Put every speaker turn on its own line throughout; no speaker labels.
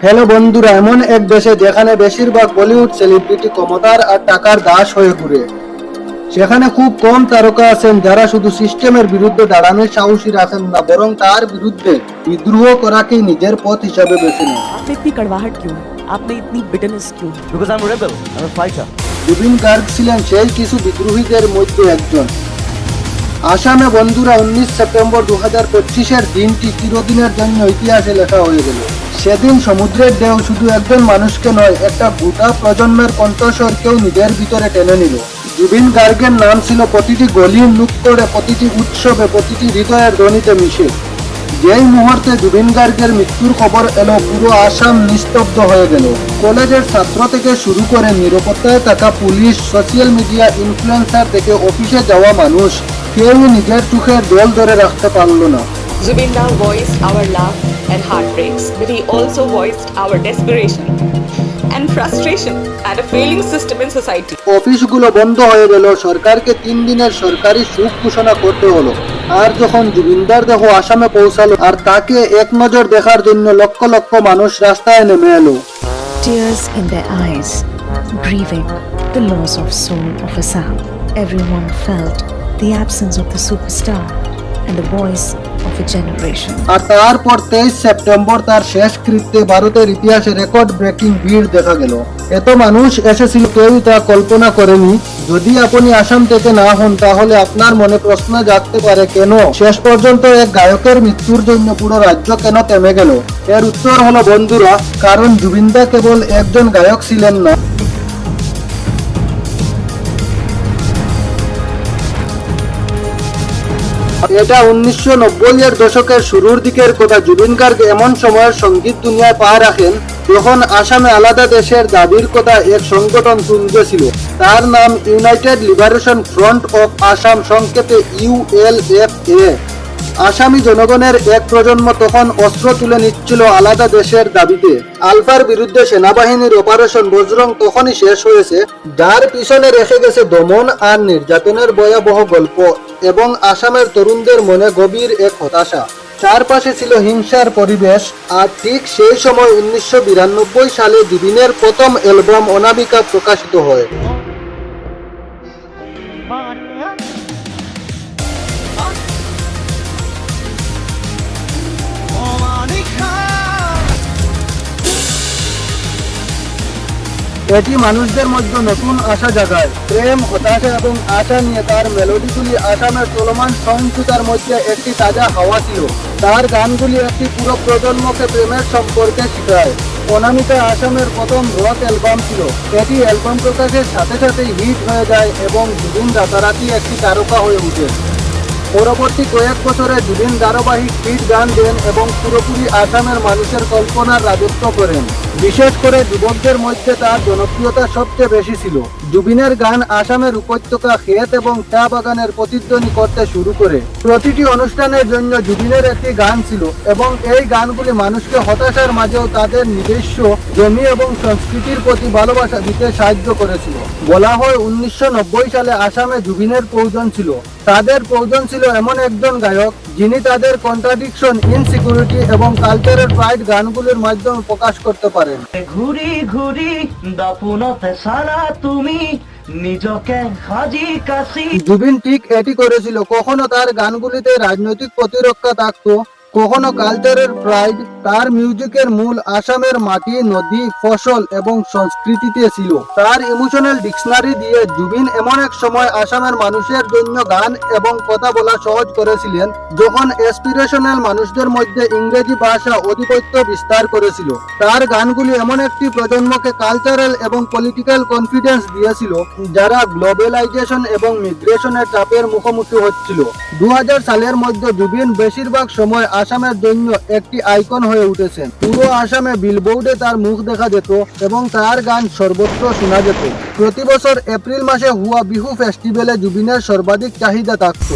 Hello বন্ধুরা, এমন এক দেশে যেখানে বেশিরভাগ বলিউড সেলিব্রিটি ক্ষমতার আর টাকার দাস হয়ে ঘুরে, সেখানে খুব কম তারকা আছেন যারা শুধু সিস্টেমের বিরুদ্ধে দাঁড়ানোর সাহসী রাখেন না, বরং তার বিরুদ্ধে বিদ্রোহ করাকেই নিজের পথ হিসাবে বেছে নেন।
आप में इतनी कड़वाहट क्यों? आप में इतनी बिटरनेस क्यों?
Because I'm a rebel, I'm a fighter.
Zubeen Garg ছিলেন সেই কিছু বিদ্রোহীদের মধ্যে একজন। আসামে বন্ধুরা 19 সেপ্টেম্বর 2025-এর দিনটি চিরদিনের জন্য ইতিহাসে লেখা হয়ে গেল। সেদিন সমুদ্রের ঢেউ শুধু একজন মানুষকে নয়, একটা গোটা প্রজন্মের কণ্ঠস্বরকেও নিজের ভিতরে টেনে নিল। জুবিন গার্গের নাম ছিল প্রতিটি গলি নুক্কড়ে, প্রতিটি উৎসবে, প্রতিটি হৃদয়ের ধ্বনিতে মিশে। যেই মুহূর্তে জুবিন গার্গের মৃত্যুর খবর এলো, পুরো আসাম নিস্তব্ধ হয়ে গেল। কলেজের ছাত্র থেকে শুরু করে নিরাপত্তায় থাকা পুলিশ, সোশ্যাল মিডিয়া ইনফ্লুয়েন্সার থেকে অফিসে যাওয়া মানুষ, কেউই নিজের চোখের জল ধরে রাখতে পারল না।
Zubin Da voiced our love and heartbreaks, but he also voiced our desperation and frustration at a failing system in society.
অফিসগুলো বন্ধ হয়ে গেল, সরকারকে 3 দিনের সরকারি শোক ঘোষণা করতে হলো। আর যখন জুবিনদার দেহ আসামে পৌঁছালো, আর তাকে এক নজর দেখার জন্য লক্ষ লক্ষ মানুষ রাস্তায় নেমে এলো।
Tears in their eyes, grieving the loss of soul of Assam. Everyone felt the absence of the superstar and the voice of a generation.
আর তারপর 23 সেপ্টেম্বর তার শেষকৃত্যে ভারতের ইতিহাসে রেকর্ড ব্রেকিং ভিড় দেখা গেল। এত মানুষ এসেছিল, কেউই তা কল্পনা করেনি। যদি আপনি আসাম থেকে না হন, তাহলে আপনার মনে প্রশ্ন জাগতে পারে, কেন শেষ পর্যন্ত এক গায়কের মৃত্যুর জন্য পুরো রাজ্য কেন থেমে গেল? এর উত্তর হলো বন্ধুরা, কারণ জুবিনদা কেবল একজন গায়ক ছিলেন না। এটা 1990-এর দশকের শুরুর দিকের কথা। জুবিন গার্গ এমন সময়ের সঙ্গীত দুনিয়ায় পা রাখেন যখন আসামে আলাদা দেশের দাবির কথা এক সংগঠন তুলছিল। তার নাম United liberation front of Assam, সংক্ষেপে ULFA। আসামি জনগণের এক প্রজন্ম তখন অস্ত্র তুলে নিচ্ছিল আলাদা দেশের দাবিতে। আলফার বিরুদ্ধে সেনাবাহিনীর অপারেশন বজরং তখনই শেষ হয়েছে, যার পিছনে রেখে গেছে দমন আর নির্যাতনের ভয়াবহ গল্প এবং আসামের তরুণদের মনে গভীর এক হতাশা। চারপাশে ছিল হিংসার পরিবেশ। আর ঠিক সেই সময় 1992 সালে জুবিনের প্রথম অ্যালবাম অনামিকা প্রকাশিত হয়। এটি মানুষদের মধ্যে নতুন আশা জাগায়। প্রেম, হতাশা এবং আশা নিয়ে তার মেলোডিগুলি আসামের চলমান সহিংসতার মধ্যে একটি তাজা হাওয়া ছিল। তার গানগুলি একটি পুরো প্রজন্মকে প্রেমের সম্পর্কে শেখায়। অনামিকা আসামের প্রথম রক অ্যালবাম ছিল। এটি অ্যালবাম প্রকাশের সাথে সাথেই হিট হয়ে যায় এবং জুবিন রাতারাতি একটি তারকা হয়ে ওঠে। পরবর্তী কয়েক বছরে জুবিন ধারাবাহিক হিট গান দেন এবং পুরোপুরি আসামের মানুষের কল্পনার রাজত্ব করেন। বিশেষ করে যুবকদের মধ্যে তার জনপ্রিয়তা সবচেয়ে বেশি ছিল। জুবিনের গান আসামের উপত্যকা, ক্ষেত এবং চা বাগানের প্রতিধ্বনি করতে শুরু করে। প্রতিটি অনুষ্ঠানের জন্য জুবিনের একটি গান ছিল এবং এই গানগুলি মানুষকে হতাশার মাঝেও তাদের নিজস্ব জমি এবং সংস্কৃতির প্রতি ভালোবাসা দিতে সাহায্য করেছিল। বলা হয় 1990 সালে আসামে জুবিনের প্রয়োজন ছিল। তাদের প্রয়োজন ছিল এমন একজন গায়ক যিনি তাদের কন্ট্রাডিকশন, ইনসিকিউরিটি এবং কালচারের প্রাইড গানগুলির মাধ্যমে প্রকাশ করতে পারেন।
ঘুরি ঘুরি দাপুনতে সারা তুমি নিজকে হাজি কাশি।
জুবিন ঠিক এটি করেছিল। কখনো তার গানগুলিতে রাজনৈতিক প্রতিরক্ষা থাকতো, কখনো কালচারের প্রাইড। তার মিউজিকের মূল আসামের মাটি, নদী, ফসল এবং সংস্কৃতিতে ছিল। তার ইমোশনাল ডিকশনারি দিয়ে জুবিন এমন এক সময় আসামের মানুষের জন্য গান এবং কথা বলা সহজ করেছিলেন, যখন এসপিরেশনাল মানুষদের মধ্যে ইংরেজি ভাষা আধিপত্য বিস্তার করেছিল। তার গানগুলি এমন একটি প্রজন্মকে কালচারাল এবং পলিটিক্যাল কনফিডেন্স দিয়েছিল, যারা গ্লোবালাইজেশন এবং মিগ্রেশনের চাপের মুখোমুখি হচ্ছিল। 2000 সালের মধ্যে জুবিন বেশিরভাগ সময় আসামের জন্য একটি আইকন হয়ে উঠেছেন। পুরো আসামে বিলবোর্ডে তার মুখ দেখা যেত এবং তার গান সর্বত্র শোনা যেত। প্রতি বছর এপ্রিল মাসে হুয়া বিহু ফেস্টিভ্যালে জুবিনের সর্বাধিক চাহিদা থাকত।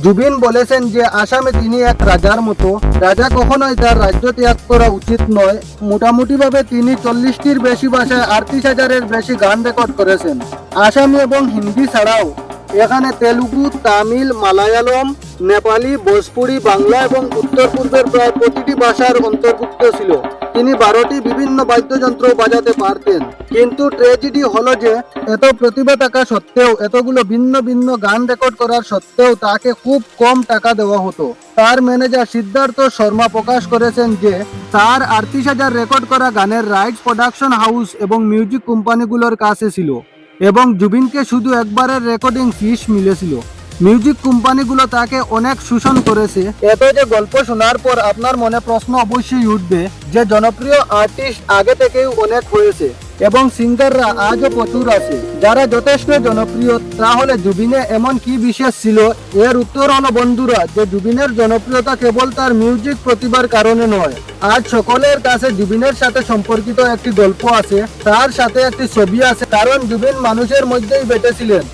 জুবিন বলেছেন যে আসামে তিনি এক রাজার মতো। রাজা কখনোই তার রাজ্য ত্যাগ করা উচিত নয়। মোটামুটিভাবে তিনি 40টির বেশি ভাষায় 38,000-এর বেশি গান রেকর্ড করেছেন। আসামি এবং হিন্দি ছাড়াও এখানে তেলুগু, তামিল, মালায়ালম, নেপালি, ভোজপুরি, বাংলা এবং উত্তর পূর্বের প্রায় প্রতিটি ভাষার অন্তর্ভুক্ত ছিল। তিনি 12টি বিভিন্ন বাদ্যযন্ত্র বাজাতে পারতেন। কিন্তু ট্র্যাজেডি হলো যে এত প্রতিভা থাকা সত্ত্বেও, এতগুলো ভিন্ন ভিন্ন গান রেকর্ড করার সত্ত্বেও তাকে খুব কম টাকা দেওয়া হতো। তার ম্যানেজার সিদ্ধার্থ শর্মা প্রকাশ করেছেন যে তার 38,000 রেকর্ড করা গানের রাইটস প্রোডাকশন হাউস এবং মিউজিক কোম্পানিগুলোর কাছে ছিল এবং জুবিনকে শুধু একবারের রেকর্ডিং ফিস মিলেছিল। মিউজিক কোম্পানিগুলো তাকে অনেক শোষণ করেছে। এত যে গল্প শোনার পর আপনার মনে প্রশ্ন অবশ্যই উঠবে যে জনপ্রিয় আর্টিস্ট আগে থেকেই অনেক হয়েছে এবং সিঙ্গাররা আজও প্রচুর আছে যারা যথেষ্ট জনপ্রিয়। তাহলে জুবিনে এমন কি বিশেষ ছিল? এর উত্তর হলো বন্ধুরা যে জুবিনের জনপ্রিয়তা কেবল তার মিউজিক প্রতিভার কারণে নয়। আজ সকলের কাছে জুবিনের সাথে সম্পর্কিত একটি গল্প আছে, তার সাথে একটি ছবি আছে, কারণ জুবিন মানুষের মধ্যেই বেঁচেছিলেন।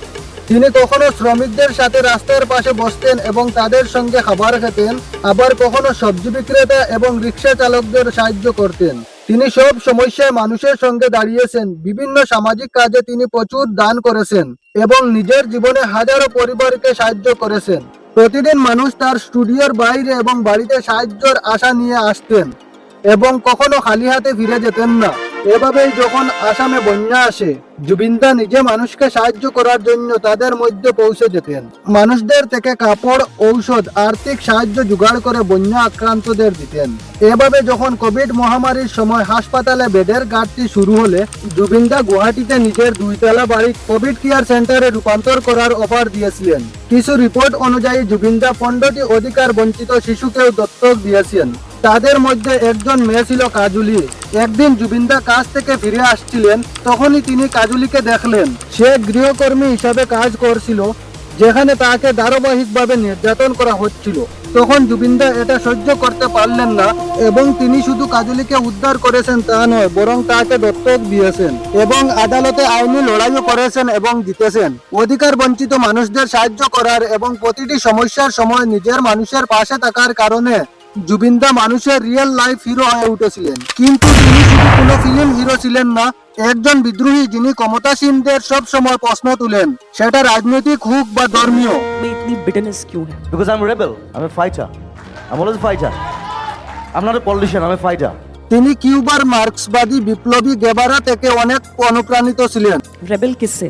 তিনি কখনো শ্রমিকদের সাথে রাস্তার পাশে বসতেন এবং তাদের সঙ্গে খাবার খেতেন, আবার কখনো সবজি বিক্রেতা এবং রিক্সা চালকদের সাহায্য করতেন। তিনি সব সমস্যায় মানুষের সঙ্গে দাঁড়িয়েছেন। বিভিন্ন সামাজিক কাজে তিনি প্রচুর দান করেছেন এবং নিজের জীবনে হাজারো পরিবারকে সাহায্য করেছেন। প্রতিদিন মানুষ তার স্টুডিওর বাইরে এবং বাড়িতে সাহায্যের আশা নিয়ে আসতেন এবং কখনো খালি হাতে ফিরে যেতেন না। এভাবেই যখন আসামে বন্যা আসে, জুবিনদা নিজে মানুষকে সাহায্য করার জন্য তাদের মধ্যে পৌঁছে যেতেন। মানুষদের থেকে কাপড়, ঔষধ, আর্থিক সাহায্য জোগাড় করে বন্যা আক্রান্তদের দিতেন। এভাবে যখন কোভিড মহামারীর সময় হাসপাতালে বেডের ঘাটতি শুরু হলে জুবিনদা গুয়াহাটিতে নিজের 2 তলা বাড়ি কোভিড কেয়ার সেন্টারে রূপান্তর করার অফার দিয়েছিলেন। কিছু রিপোর্ট অনুযায়ী জুবিনদা 15টি অধিকার বঞ্চিত শিশুকেও দত্তক দিয়েছেন। তাদের মধ্যে একজন মেয়ে ছিল কাজুলি। একদিন জুবিনদা কাজ থেকে ফিরে আসছিলেন, তখনই তিনি কাজুলিকে দেখলেন। সে গৃহকর্মী হিসাবে কাজ করছিল, যেখানে তাকে ধারাবাহিকভাবে নির্যাতন করা হচ্ছিল। তখন জুবিনদা এটা সহ্য করতে পারলেন না এবং তিনি শুধু কাজুলিকে উদ্ধার করেছেন তা নয়, বরং তাকে দত্তক দিয়েছেন এবং আদালতে আইনি লড়াইও করেছেন এবং জিতেছেন। অধিকার বঞ্চিত মানুষদের সাহায্য করার এবং প্রতিটি সমস্যার সময় নিজের মানুষের পাশে থাকার কারণে জুবিনদা মানুষের রিয়েল লাইফ হিরো হয়ে উঠেছিলেন। কিন্তু তিনি শুধু কোনো ফিল্ম হিরো ছিলেন না, একজন বিদ্রোহী যিনি ক্ষমতাসীনদের সব সময় প্রশ্ন তুলেন, সেটা রাজনৈতিক হোক বা ধর্মীয়।
में इतनी बिटरनेस क्यों है?
Because I'm a rebel. I'm a fighter. I'm always a fighter. I'm not a politician. I'm a fighter.
তিনি কিউবার মার্ক্সবাদী বিপ্লবী গেভারা থেকে অনেক অনুপ্রাণিত ছিলেন।
रेबल किससे?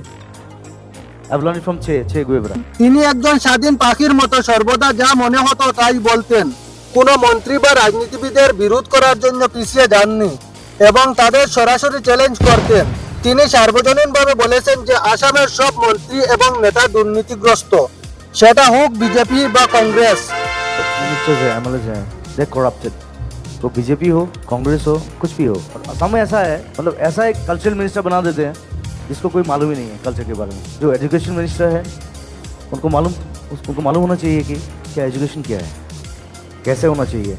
I've learned it from Che Guevara.
তিনি একজন স্বাধীন পাখির মতো সর্বদা যা মনে হতো তাই বলতেন। কোনো মন্ত্রী বা রাজনীতিবিদের বিরোধ করার জন্য পিছিয়ে যাননি এবং তাদের সরাসরি চ্যালেঞ্জ করতেন। তিনি সার্বজনীনভাবে বলেছেন যে আসামের সব মন্ত্রী এবং নেতা দুর্নীতিগ্রস্ত, সেটা হোক বিজেপি বা कांग्रेस।
मिनिस्टर्स है, एमएलएज हैं, दे करप्टेड। तो बीजेपी हो, कांग्रेस हो, कुछ भी हो। और असम में ऐसा है, मतलब ऐसा एक कल्चरल मिनिस्टर बना देते हैं जिसको कोई मालूम ही नहीं है कल्चर के बारे में। जो एजुकेशन मिनिस्टर है उनको मालूम होना चाहिए कि क्या एजुकेशन क्या है, कैसे होना चाहिए।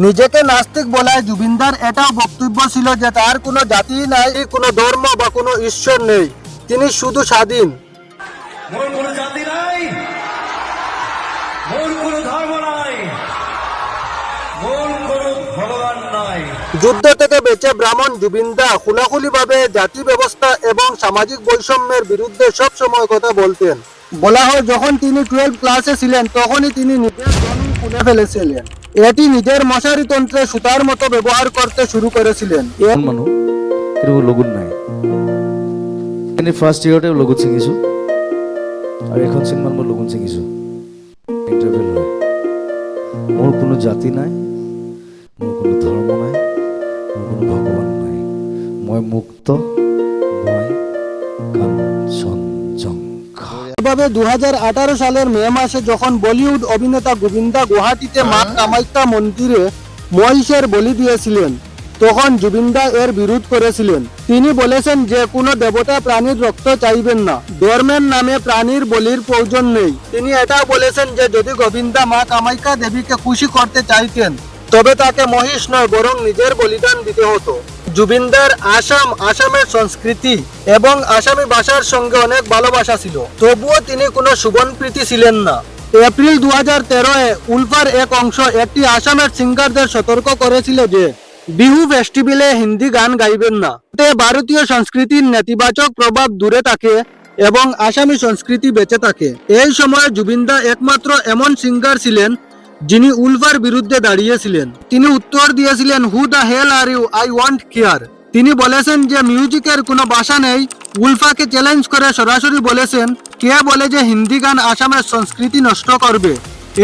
নিজেকে নাস্তিক বলায় জুবিনদার এটাও বক্তব্য ছিল যে তার কোনো জাতি নাই, কোনো ধর্ম বা কোনো ঈশ্বর নেই, তিনি শুধু স্বাধীন।
মোর কোনো জাতি নাই, মোর কোনো ধর্ম নাই, মোর কোনো ভগবান নাই।
যুদ্ধ থেকে বেঁচে ব্রাহ্মণ জুবিনদা খোলাখুলিভাবে জাতি ব্যবস্থা এবং সামাজিক বৈষম্যের বিরুদ্ধে সব সময় কথা বলতেন। বলা হয় যখন তিনি 12 ক্লাসে ছিলেন তখনই তিনি নিজের জন্ম খুলে ফেলেছিলেন। এটি নিজের মশারি তন্ত্রে সুতার মতো ব্যবহার করতে শুরু করেছিলেন।
মানুহ কিন্তু লগুন নাই। এনে ফার্স্ট ইয়াৰতে লগুন ছিঙিছোঁ আৰু এখন চিনেমাত মই লগুন ছিঙিছোঁ। ইণ্টাৰভেল হয়। মোৰ কোনো জাতি নাই, মোৰ কোনো ধৰ্ম নাই, মোৰ কোনো ভগৱান নাই, মই মুক্ত, মই কাঞ্চনজঙ্ঘা।
এভাবে 2018 সালের মে মাসে যখন বলিউড অভিনেতা গোবিন্দা গুয়াহাটিতে মা কামাখ্যা মন্দিরে মহিষের বলি দিয়েছিলেন, তখন জুবিনদা এর বিরোধ করেছিলেন। তিনি বলেছেন যে কোনো দেবতা প্রাণীর রক্ত চাইবেন না, ধর্মের নামে প্রাণীর বলির প্রয়োজন নেই। তিনি এটাও বলেছেন যে যদি গোবিন্দা মা কামাখ্যা দেবীকে খুশি করতে চাইতেন তবে তাকে মহিষ নয় বরং নিজের বলিদান দিতে হতো। জুবিনদার আসামের সংস্কৃতি এবং আসামি ভাষার সঙ্গে অনেক ভালোবাসা ছিল, তবুও তিনি কোনো সুবনপ্রীতি ছিলেন না। এপ্রিল 2013-এ উলফার এক অংশ একটি আসামের সিঙ্গারদের সতর্ক করেছিল যে বিহু ফেস্টিভ্যালে হিন্দি গান গাইবেন না, এতে ভারতীয় সংস্কৃতির নেতিবাচক প্রভাব দূরে থাকে এবং আসামি সংস্কৃতি বেঁচে থাকে। এই সময়ে জুবিনদা একমাত্র এমন সিঙ্গার ছিলেন যিনি উলফার বিরুদ্ধে দাঁড়িয়েছিলেন। তিনি উত্তর দিয়েছিলেন, who the hell are you, I want care. তিনি বলেছেন যে মিউজিকের কোনো ভাষা নেই। উলফাকে চ্যালেঞ্জ করে সরাসরি বলেছেন, কে বলে যে হিন্দি গান আসামের সংস্কৃতি নষ্ট করবে?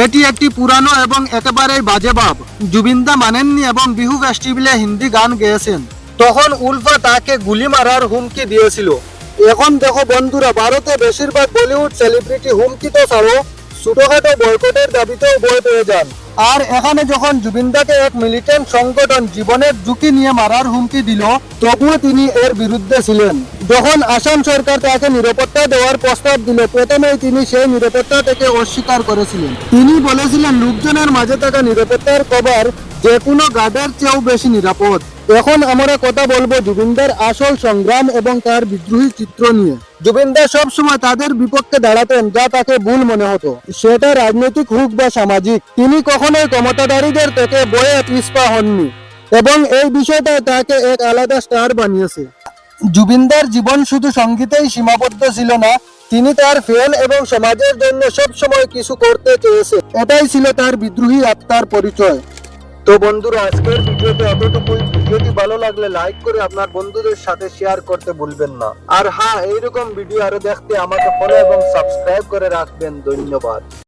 এটি একটি পুরানো এবং একেবারেই বাজে ভাব। জুবিনদা মানেননি এবং বিহু ফেস্টিভ্যালে হিন্দি গান গেয়েছেন। তখন উলফা তাকে গুলি মারার হুমকি দিয়েছিল। এখন দেখো বন্ধুরা, ভারতে বেশিরভাগ বলিউড সেলিব্রিটি হুমকি তো ছাড়ো, ছোটখাটো বয়কটের দাবিতেও বই পেয়ে যান। আর এখানে যখন জুবিনদাকে এক মিলিটেন্ট সংগঠন জীবনের ঝুঁকি নিয়ে মারার হুমকি দিল, তবুও তিনি এর বিরুদ্ধে ছিলেন। যখন আসাম সরকার তাকে নিরাপত্তা দেওয়ার প্রস্তাব দিল, প্রথমেই তিনি সেই নিরাপত্তা থেকে অস্বীকার করেছিলেন। তিনি বলেছিলেন, লোকজনের মাঝে থাকা নিরাপত্তার কভার যে কোনো গার্ডের চেয়েও বেশি নিরাপদ। এখন আমরা কথা বলবো জুবিনদার আসল সংগ্রাম এবং তার বিদ্রোহী চিত্র নিয়ে। জুবিনদা সবসময় তাদের বিপক্ষে দাঁড়াতেন যা তাকে ভুল মনে হতো, সেটা রাজনৈতিক হোক বা সামাজিক। তিনি কখনোই ক্ষমতাধারীদের থেকে বয়ে পিছপা হননি এবং এই বিষয়টা তাকে এক আলাদা স্টার বানিয়েছে। জুবিনদার জীবন শুধু সঙ্গীতেই সীমাবদ্ধ ছিল না, তিনি তার ফ্যান এবং সমাজের জন্য সবসময় কিছু করতে চেয়েছে। এটাই ছিল তার বিদ্রোহী আত্মার পরিচয়। তো বন্ধুরা, আজকের ভিডিওতে এতটুকুই। ভিডিওটি ভালো লাগলে লাইক করে আপনার বন্ধুদের সাথে শেয়ার করতে ভুলবেন না। আর হ্যাঁ, এইরকম ভিডিও আরো দেখতে আমাকে ফলো এবং সাবস্ক্রাইব করে রাখবেন। ধন্যবাদ।